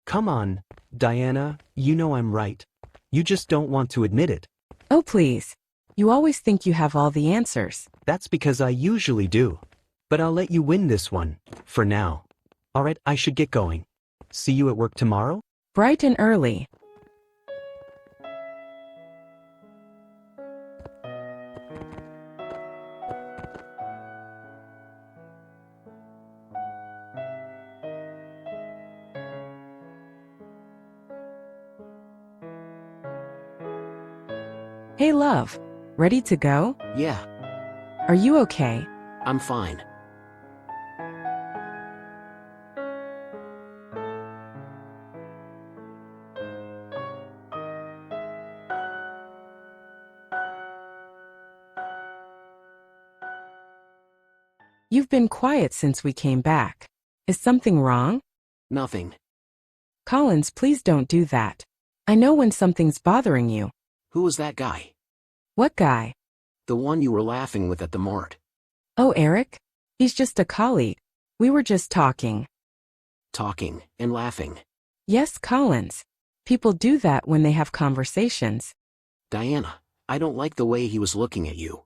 Come on, Diana, you know I'm right. You just don't want to admit it. Oh please. You always think you have all the answers. That's because I usually do. But I'll let you win this one, for now. Alright, I should get going. See you at work tomorrow? Bright and early. Hey love. Ready to go? Yeah, Are you okay? I'm fine. You've been quiet since we came back. Is something wrong? Nothing. Collins, please don't do that. I know when something's bothering you. Who was that guy? What guy? The one you were laughing with at the mart. Oh, Eric? He's just a colleague. We were just talking. Talking and laughing. Yes, Collins. People do that when they have conversations. Diana, I don't like the way he was looking at you.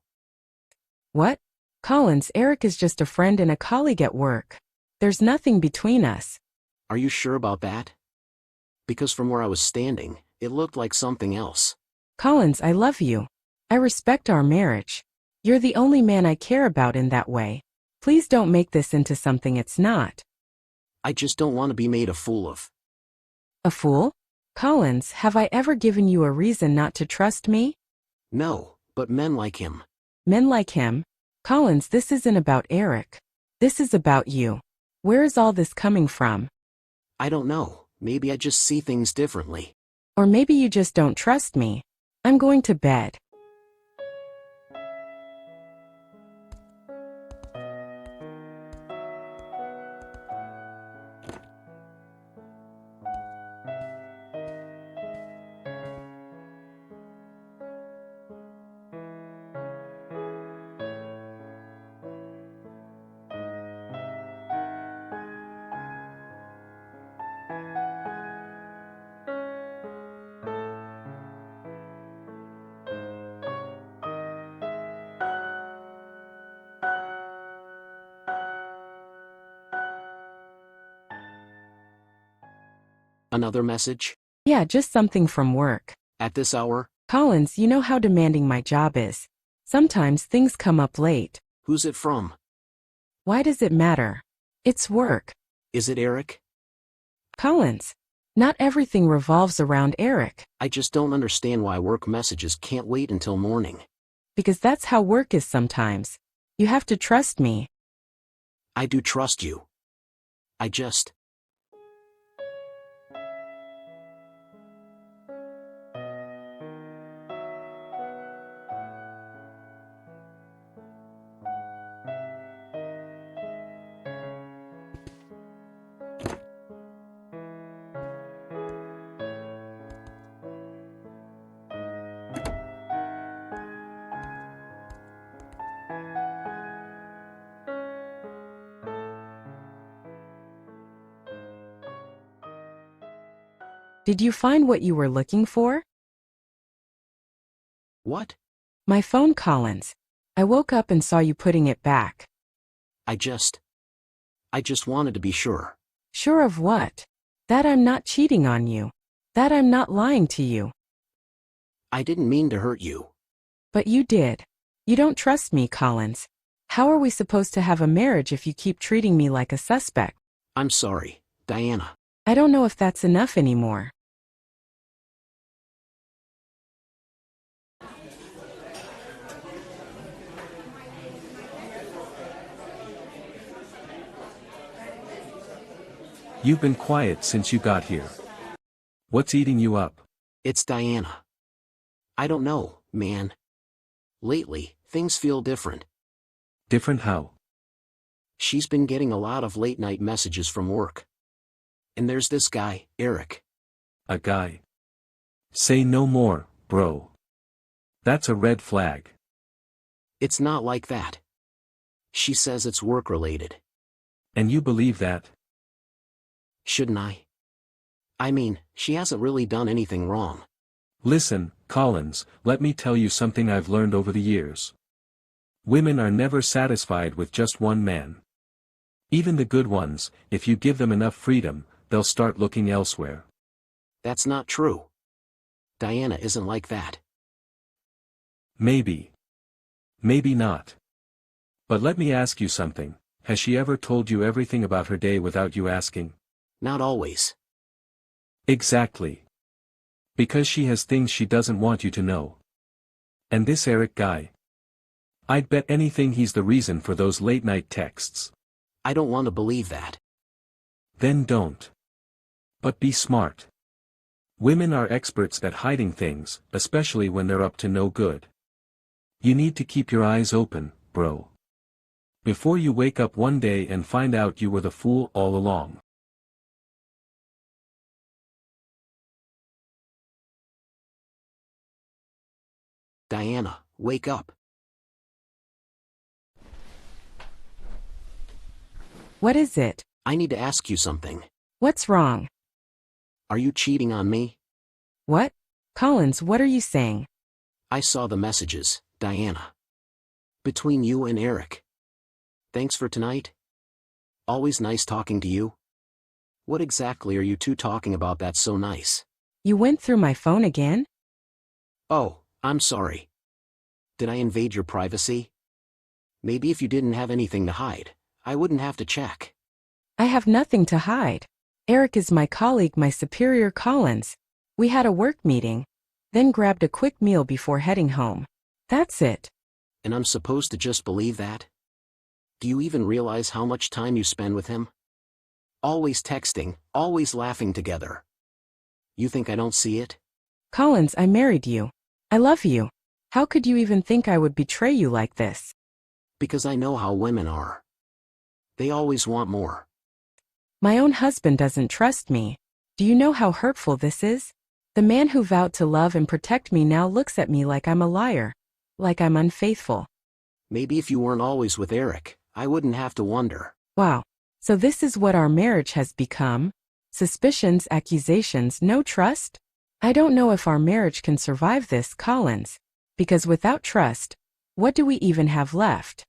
What? Collins, Eric is just a friend and a colleague at work. There's nothing between us. Are you sure about that? Because from where I was standing, it looked like something else. Collins, I love you. I respect our marriage. You're the only man I care about in that way. Please don't make this into something it's not. I just don't want to be made a fool of. A fool? Collins, have I ever given you a reason not to trust me? No, but men like him. Men like him? Collins, this isn't about Eric. This is about you. Where is all this coming from? I don't know, maybe I just see things differently. Or maybe you just don't trust me. I'm going to bed. Another message? Yeah, just something from work. At this hour? Collins, you know how demanding my job is. Sometimes things come up late. Who's it from? Why does it matter? It's work. Is it Eric? Collins, not everything revolves around Eric. I just don't understand why work messages can't wait until morning. Because that's how work is sometimes. You have to trust me. I do trust you. I just... Did you find what you were looking for? What? My phone, Collins. I woke up and saw you putting it back. I just wanted to be sure. Sure of what? That I'm not cheating on you. That I'm not lying to you. I didn't mean to hurt you. But you did. You don't trust me, Collins. How are we supposed to have a marriage if you keep treating me like a suspect? I'm sorry, Diana. I don't know if that's enough anymore. You've been quiet since you got here. What's eating you up? It's Diana. I don't know, man. Lately, things feel different. Different how? She's been getting a lot of late-night messages from work. And there's this guy, Eric. A guy. Say no more, bro. That's a red flag. It's not like that. She says it's work-related. And you believe that? Shouldn't I? I mean, she hasn't really done anything wrong. Listen, Collins, let me tell you something I've learned over the years. Women are never satisfied with just one man. Even the good ones, if you give them enough freedom, they'll start looking elsewhere. That's not true. Diana isn't like that. Maybe. Maybe not. But let me ask you something, has she ever told you everything about her day without you asking? Not always. Exactly. Because she has things she doesn't want you to know. And this Eric guy. I'd bet anything he's the reason for those late-night texts. I don't want to believe that. Then don't. But be smart. Women are experts at hiding things, especially when they're up to no good. You need to keep your eyes open, bro. Before you wake up one day and find out you were the fool all along. Diana, wake up. What is it? I need to ask you something. What's wrong? Are you cheating on me? What? Collins, what are you saying? I saw the messages, Diana. Between you and Eric. Thanks for tonight. Always nice talking to you. What exactly are you two talking about that's so nice? You went through my phone again? Oh, I'm sorry. Did I invade your privacy? Maybe if you didn't have anything to hide, I wouldn't have to check. I have nothing to hide. Eric is my colleague, my superior Collins. We had a work meeting, then grabbed a quick meal before heading home. That's it. And I'm supposed to just believe that? Do you even realize how much time you spend with him? Always texting, always laughing together. You think I don't see it? Collins, I married you. I love you. How could you even think I would betray you like this? Because I know how women are. They always want more. My own husband doesn't trust me. Do you know how hurtful this is? The man who vowed to love and protect me now looks at me like I'm a liar. Like I'm unfaithful. Maybe if you weren't always with Eric, I wouldn't have to wonder. Wow. So this is what our marriage has become? Suspicions, accusations, no trust? I don't know if our marriage can survive this, Collins. Because without trust, what do we even have left?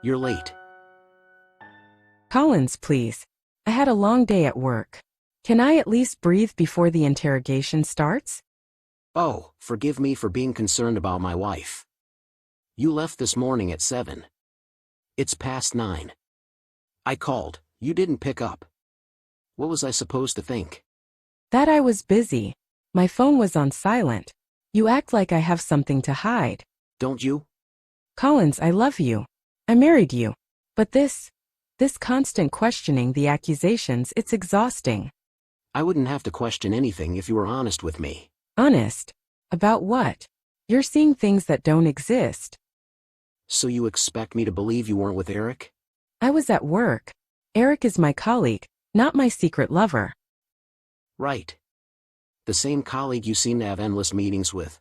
You're late. Collins, please. I had a long day at work. Can I at least breathe before the interrogation starts? Oh, forgive me for being concerned about my wife. You left this morning at 7. It's past 9. I called, you didn't pick up. What was I supposed to think? That I was busy. My phone was on silent. You act like I have something to hide. Don't you? Collins, I love you. I married you. But this constant questioning, the accusations, it's exhausting. I wouldn't have to question anything if you were honest with me. Honest? About what? You're seeing things that don't exist. So you expect me to believe you weren't with Eric? I was at work. Eric is my colleague, not my secret lover. Right. The same colleague you seem to have endless meetings with.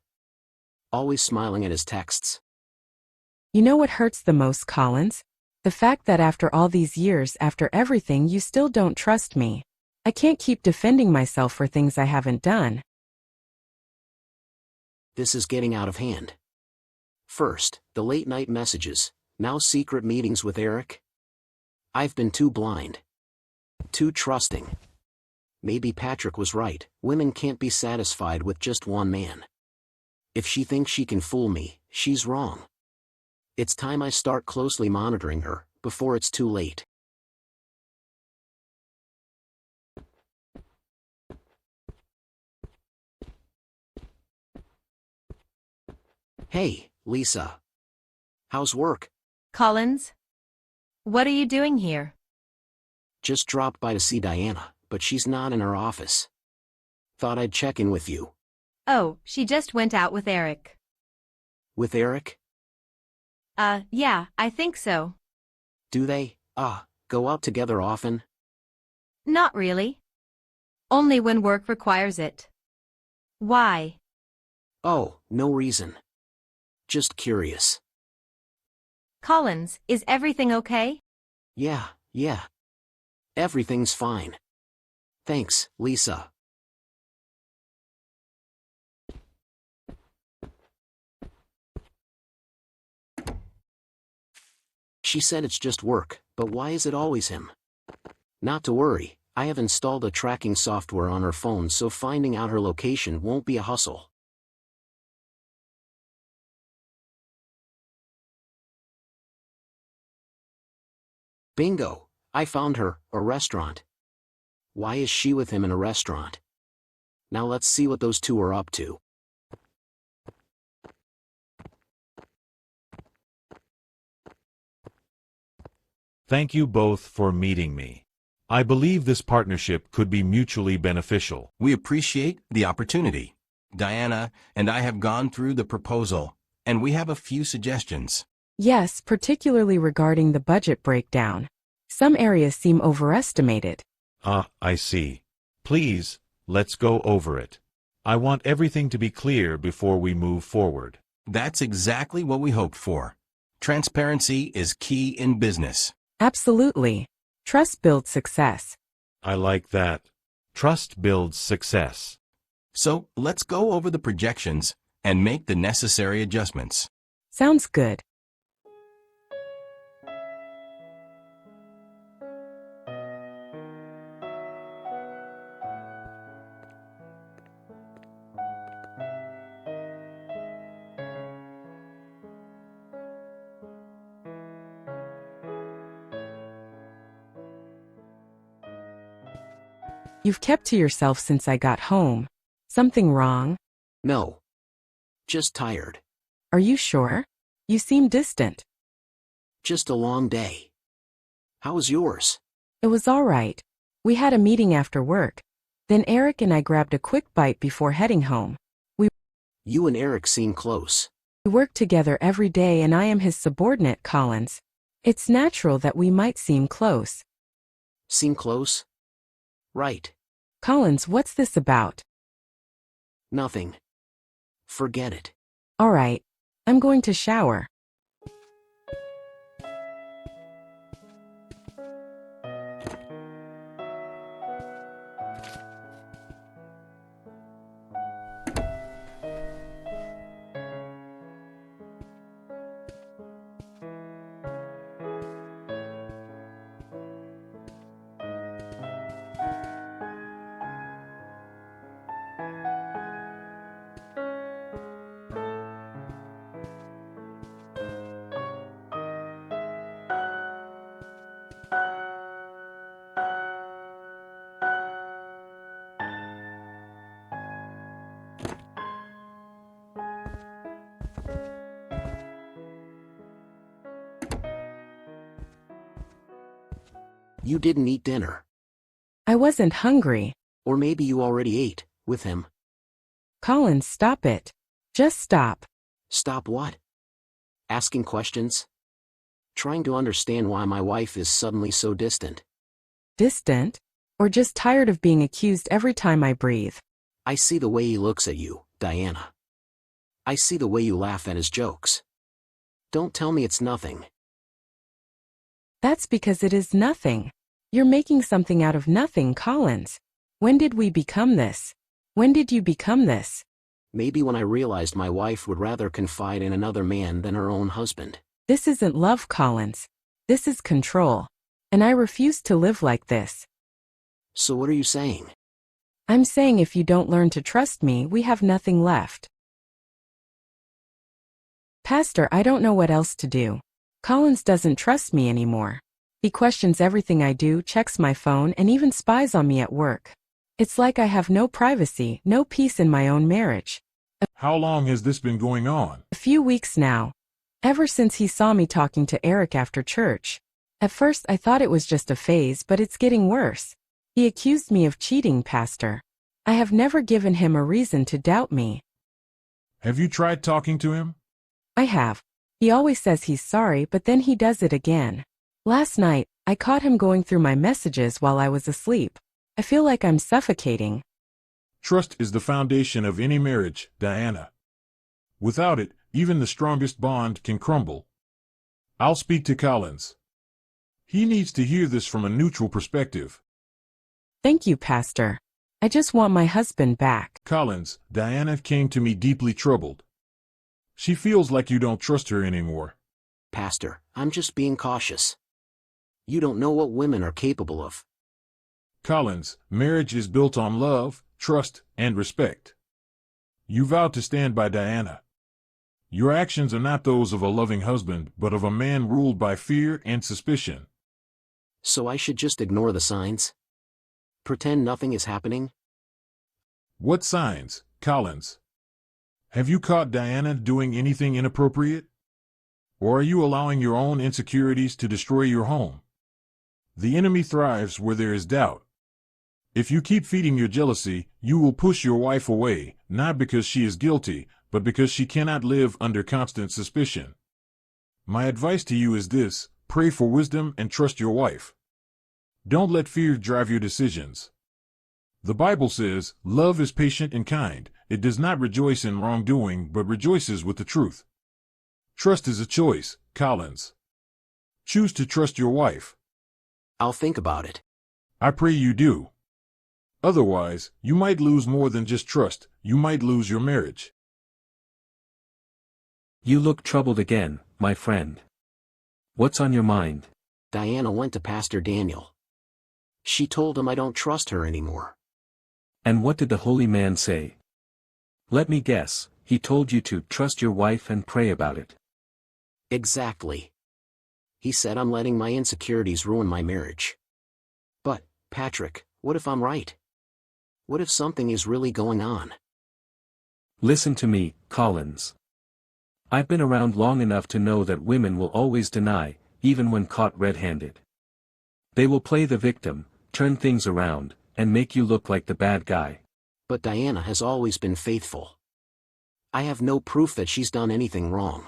Always smiling at his texts. You know what hurts the most, Collins? The fact that after all these years, after everything, you still don't trust me. I can't keep defending myself for things I haven't done. This is getting out of hand. First, the late-night messages, now secret meetings with Eric. I've been too blind. Too trusting. Maybe Patrick was right, women can't be satisfied with just one man. If she thinks she can fool me, she's wrong. It's time I start closely monitoring her, before it's too late. Hey, Lisa. How's work? Collins? What are you doing here? Just dropped by to see Diana, but she's not in her office. Thought I'd check in with you. Oh, she just went out with Eric. With Eric? Yeah, I think so. Do they, go out together often? Not really. Only when work requires it. Why? Oh, no reason. Just curious. Collins, is everything okay? Yeah. Everything's fine. Thanks, Lisa. She said it's just work, but why is it always him? Not to worry, I have installed a tracking software on her phone so finding out her location won't be a hustle. Bingo! I found her, a restaurant. Why is she with him in a restaurant? Now let's see what those two are up to. Thank you both for meeting me. I believe this partnership could be mutually beneficial. We appreciate the opportunity. Diana and I have gone through the proposal, and we have a few suggestions. Yes, particularly regarding the budget breakdown. Some areas seem overestimated. I see. Please, let's go over it. I want everything to be clear before we move forward. That's exactly what we hoped for. Transparency is key in business. Absolutely. Trust builds success. I like that. Trust builds success. So let's go over the projections and make the necessary adjustments. Sounds good. You've kept to yourself since I got home. Something wrong? No. Just tired. Are you sure? You seem distant. Just a long day. How was yours? It was all right. We had a meeting after work. Then Eric and I grabbed a quick bite before heading home. You and Eric seem close. We work together every day and I am his subordinate, Collins. It's natural that we might seem close. Seem close? Right. Collins, what's this about? Nothing. Forget it. All right. I'm going to shower. You didn't eat dinner. I wasn't hungry. Or maybe you already ate, with him. Collins, stop it. Just stop. Stop what? Asking questions? Trying to understand why my wife is suddenly so distant. Distant? Or just tired of being accused every time I breathe? I see the way he looks at you, Diana. I see the way you laugh at his jokes. Don't tell me it's nothing. That's because it is nothing. You're making something out of nothing, Collins. When did we become this? When did you become this? Maybe when I realized my wife would rather confide in another man than her own husband. This isn't love, Collins. This is control. And I refuse to live like this. So what are you saying? I'm saying if you don't learn to trust me, we have nothing left. Pastor, I don't know what else to do. Collins doesn't trust me anymore. He questions everything I do, checks my phone, and even spies on me at work. It's like I have no privacy, no peace in my own marriage. How long has this been going on? A few weeks now. Ever since he saw me talking to Eric after church. At first I thought it was just a phase, but it's getting worse. He accused me of cheating, Pastor. I have never given him a reason to doubt me. Have you tried talking to him? I have. He always says he's sorry, but then he does it again. Last night, I caught him going through my messages while I was asleep. I feel like I'm suffocating. Trust is the foundation of any marriage, Diana. Without it, even the strongest bond can crumble. I'll speak to Collins. He needs to hear this from a neutral perspective. Thank you, Pastor. I just want my husband back. Collins, Diana came to me deeply troubled. She feels like you don't trust her anymore. Pastor, I'm just being cautious. You don't know what women are capable of. Collins, marriage is built on love, trust, and respect. You vowed to stand by Diana. Your actions are not those of a loving husband, but of a man ruled by fear and suspicion. So I should just ignore the signs? Pretend nothing is happening? What signs, Collins? Have you caught Diana doing anything inappropriate? Or are you allowing your own insecurities to destroy your home? The enemy thrives where there is doubt. If you keep feeding your jealousy, you will push your wife away, not because she is guilty, but because she cannot live under constant suspicion. My advice to you is this: pray for wisdom and trust your wife. Don't let fear drive your decisions. The Bible says, love is patient and kind. It does not rejoice in wrongdoing, but rejoices with the truth. Trust is a choice, Collins. Choose to trust your wife. I'll think about it. I pray you do. Otherwise, you might lose more than just trust. You might lose your marriage. You look troubled again, my friend. What's on your mind? Diana went to Pastor Daniel. She told him I don't trust her anymore. And what did the holy man say? Let me guess, he told you to trust your wife and pray about it. Exactly. He said I'm letting my insecurities ruin my marriage. But, Patrick, what if I'm right? What if something is really going on? Listen to me, Collins. I've been around long enough to know that women will always deny, even when caught red-handed. They will play the victim, turn things around, and make you look like the bad guy. But Diana has always been faithful. I have no proof that she's done anything wrong.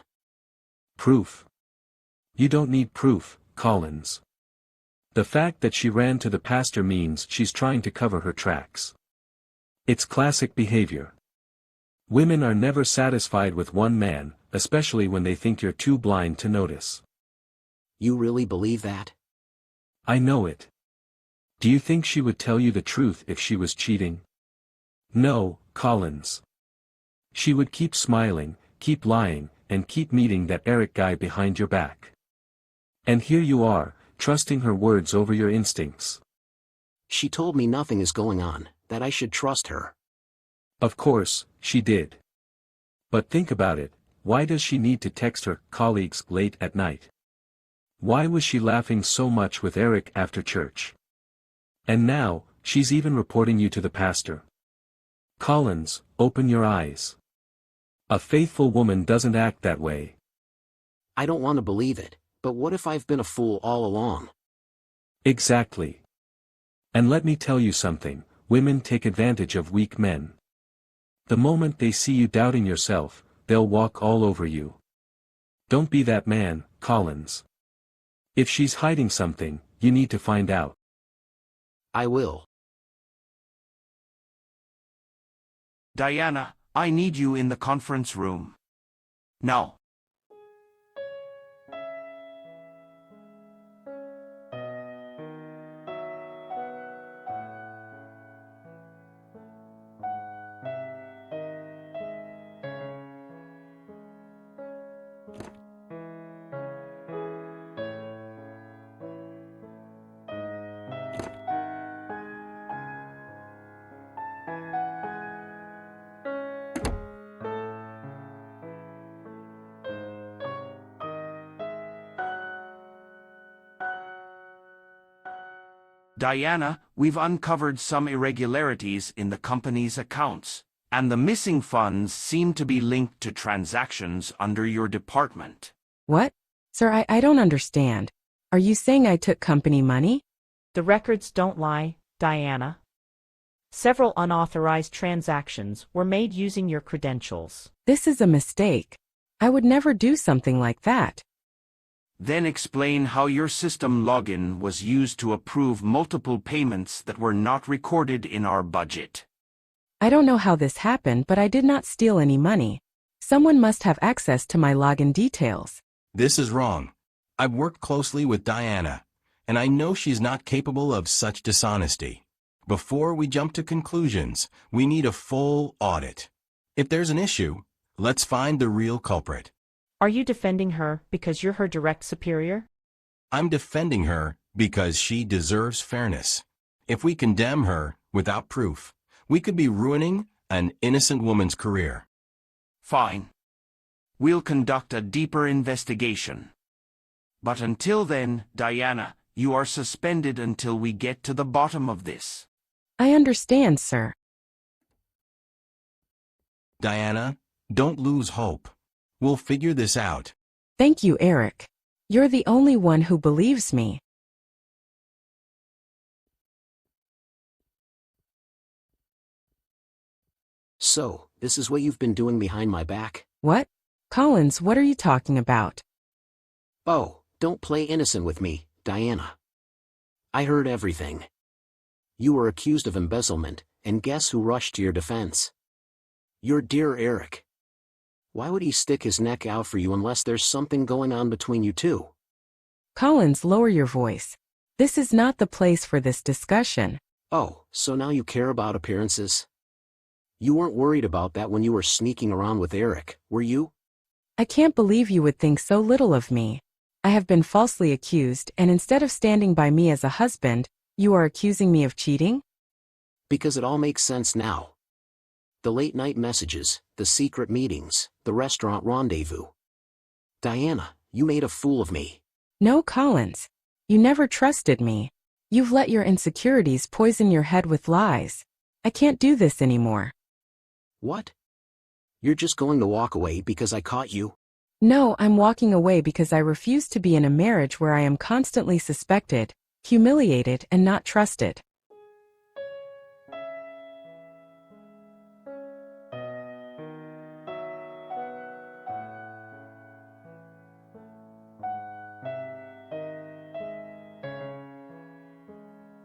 Proof? You don't need proof, Collins. The fact that she ran to the pastor means she's trying to cover her tracks. It's classic behavior. Women are never satisfied with one man, especially when they think you're too blind to notice. You really believe that? I know it. Do you think she would tell you the truth if she was cheating? No, Collins. She would keep smiling, keep lying, and keep meeting that Eric guy behind your back. And here you are, trusting her words over your instincts. She told me nothing is going on, that I should trust her. Of course, she did. But think about it, why does she need to text her colleagues late at night? Why was she laughing so much with Eric after church? And now, she's even reporting you to the pastor. Collins, open your eyes. A faithful woman doesn't act that way. I don't want to believe it, but what if I've been a fool all along? Exactly. And let me tell you something, women take advantage of weak men. The moment they see you doubting yourself, they'll walk all over you. Don't be that man, Collins. If she's hiding something, you need to find out. I will. Diana, I need you in the conference room. Now. Diana, we've uncovered some irregularities in the company's accounts, and the missing funds seem to be linked to transactions under your department. What? Sir, I don't understand. Are you saying I took company money? The records don't lie, Diana. Several unauthorized transactions were made using your credentials. This is a mistake. I would never do something like that. Then explain how your system login was used to approve multiple payments that were not recorded in our budget. I don't know how this happened, but I did not steal any money. Someone must have access to my login details. This is wrong. I've worked closely with Diana, and I know she's not capable of such dishonesty. Before we jump to conclusions, we need a full audit. If there's an issue, let's find the real culprit. Are you defending her because you're her direct superior? I'm defending her because she deserves fairness. If we condemn her without proof, we could be ruining an innocent woman's career. Fine. We'll conduct a deeper investigation. But until then, Diana, you are suspended until we get to the bottom of this. I understand, sir. Diana, don't lose hope. We'll figure this out. Thank you, Eric. You're the only one who believes me. So, this is what you've been doing behind my back? What? Collins, what are you talking about? Oh, don't play innocent with me, Diana. I heard everything. You were accused of embezzlement, and guess who rushed to your defense? Your dear Eric. Why would he stick his neck out for you unless there's something going on between you two? Collins, lower your voice. This is not the place for this discussion. Oh, so now you care about appearances? You weren't worried about that when you were sneaking around with Eric, were you? I can't believe you would think so little of me. I have been falsely accused, and instead of standing by me as a husband, you are accusing me of cheating? Because it all makes sense now. The late-night messages, the secret meetings, the restaurant rendezvous. Diana, you made a fool of me. No, Collins. You never trusted me. You've let your insecurities poison your head with lies. I can't do this anymore. What? You're just going to walk away because I caught you? No, I'm walking away because I refuse to be in a marriage where I am constantly suspected, humiliated, and not trusted.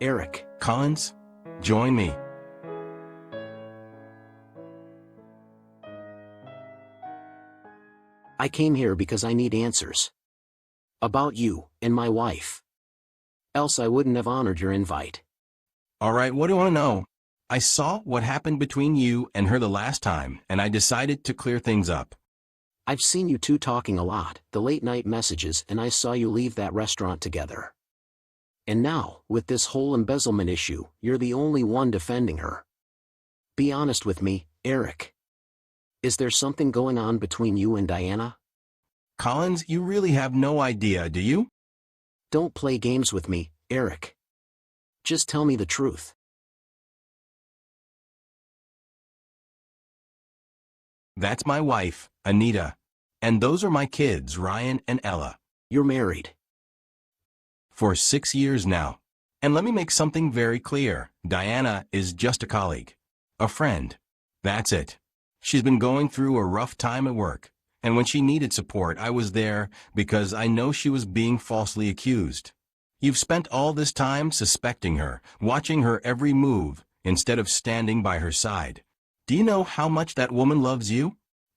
Eric. Collins, join me. I came here because I need answers. About you, and my wife. Else I wouldn't have honored your invite. All right, what do you want to know? I saw what happened between you and her the last time, and I decided to clear things up. I've seen you two talking a lot, the late-night messages, and I saw you leave that restaurant together. And now, with this whole embezzlement issue, you're the only one defending her. Be honest with me, Eric. Is there something going on between you and Diana? Collins, you really have no idea, do you? Don't play games with me, Eric. Just tell me the truth. That's my wife, Anita. And those are my kids, Ryan and Ella. You're married. For 6 years now. And let me make something very clear. Diana is just a colleague. A friend. That's it. She's been going through a rough time at work, and when she needed support, I was there because I know she was being falsely accused. You've spent all this time suspecting her, watching her every move, instead of standing by her side. Do you know how much that woman loves you?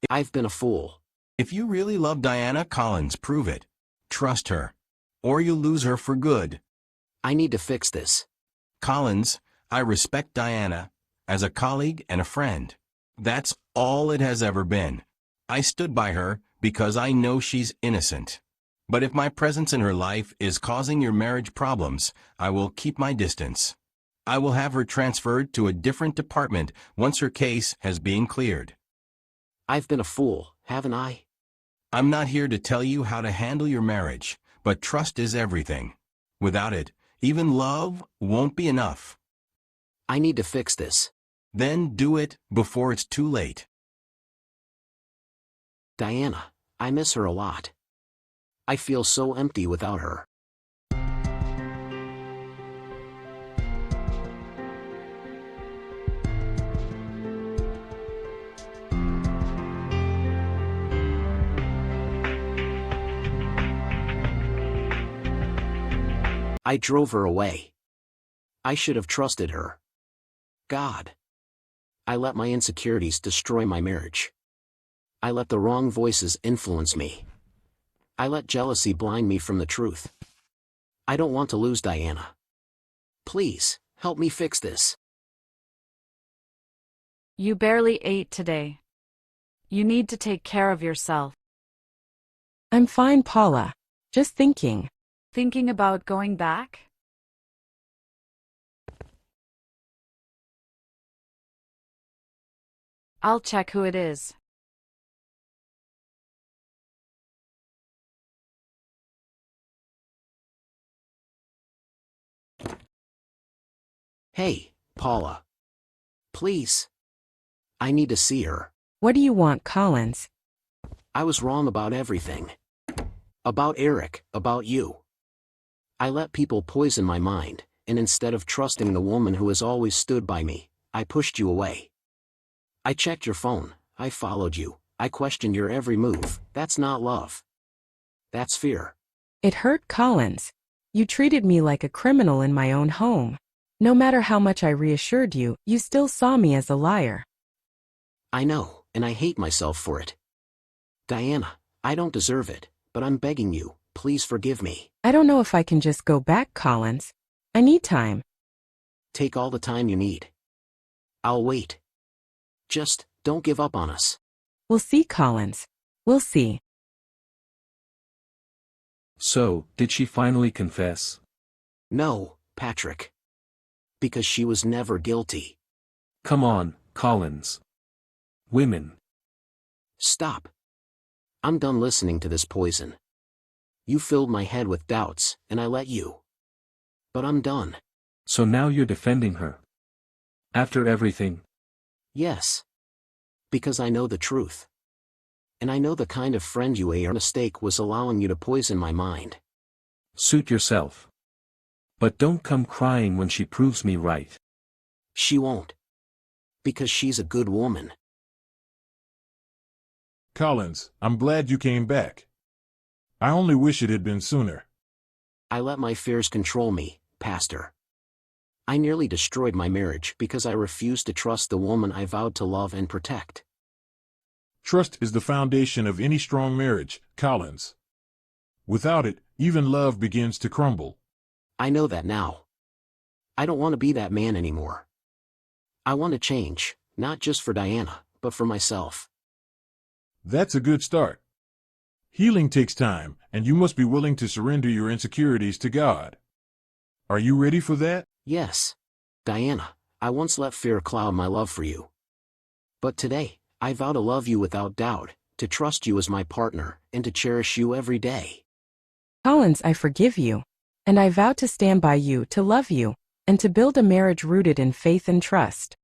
I've been a fool. If you really love Diana, Collins, prove it. Trust her, or you'll lose her for good. I need to fix this. Collins, I respect Diana as a colleague and a friend. That's all it has ever been. I stood by her because I know she's innocent. But if my presence in her life is causing your marriage problems, I will keep my distance. I will have her transferred to a different department once her case has been cleared. I've been a fool, haven't I? I'm not here to tell you how to handle your marriage, but trust is everything. Without it, even love won't be enough. I need to fix this. Then do it before it's too late. Diana, I miss her a lot. I feel so empty without her. I drove her away. I should have trusted her. God. I let my insecurities destroy my marriage. I let the wrong voices influence me. I let jealousy blind me from the truth. I don't want to lose Diana. Please, help me fix this. You barely ate today. You need to take care of yourself. I'm fine, Paula. Just thinking. Thinking about going back? I'll check who it is. Hey, Paula. Please. I need to see her. What do you want, Collins? I was wrong about everything. About Eric, about you. I let people poison my mind, and instead of trusting the woman who has always stood by me, I pushed you away. I checked your phone, I followed you, I questioned your every move. That's not love. That's fear. It hurt, Collins. You treated me like a criminal in my own home. No matter how much I reassured you, you still saw me as a liar. I know, and I hate myself for it. Diana, I don't deserve it, but I'm begging you, please forgive me. I don't know if I can just go back, Collins. I need time. Take all the time you need. I'll wait. Just, don't give up on us. We'll see, Collins. We'll see. So, did she finally confess? No, Patrick. Because she was never guilty. Come on, Collins. Women. Stop. I'm done listening to this poison. You filled my head with doubts, and I let you. But I'm done. So now you're defending her. After everything? Yes. Because I know the truth. And I know the kind of friend you are. Your mistake was allowing you to poison my mind. Suit yourself. But don't come crying when she proves me right. She won't. Because she's a good woman. Collins, I'm glad you came back. I only wish it had been sooner. I let my fears control me, Pastor. I nearly destroyed my marriage because I refused to trust the woman I vowed to love and protect. Trust is the foundation of any strong marriage, Collins. Without it, even love begins to crumble. I know that now. I don't want to be that man anymore. I want to change, not just for Diana, but for myself. That's a good start. Healing takes time, and you must be willing to surrender your insecurities to God. Are you ready for that? Yes. Diana, I once let fear cloud my love for you. But today, I vow to love you without doubt, to trust you as my partner, and to cherish you every day. Collins, I forgive you. And I vow to stand by you, to love you, and to build a marriage rooted in faith and trust.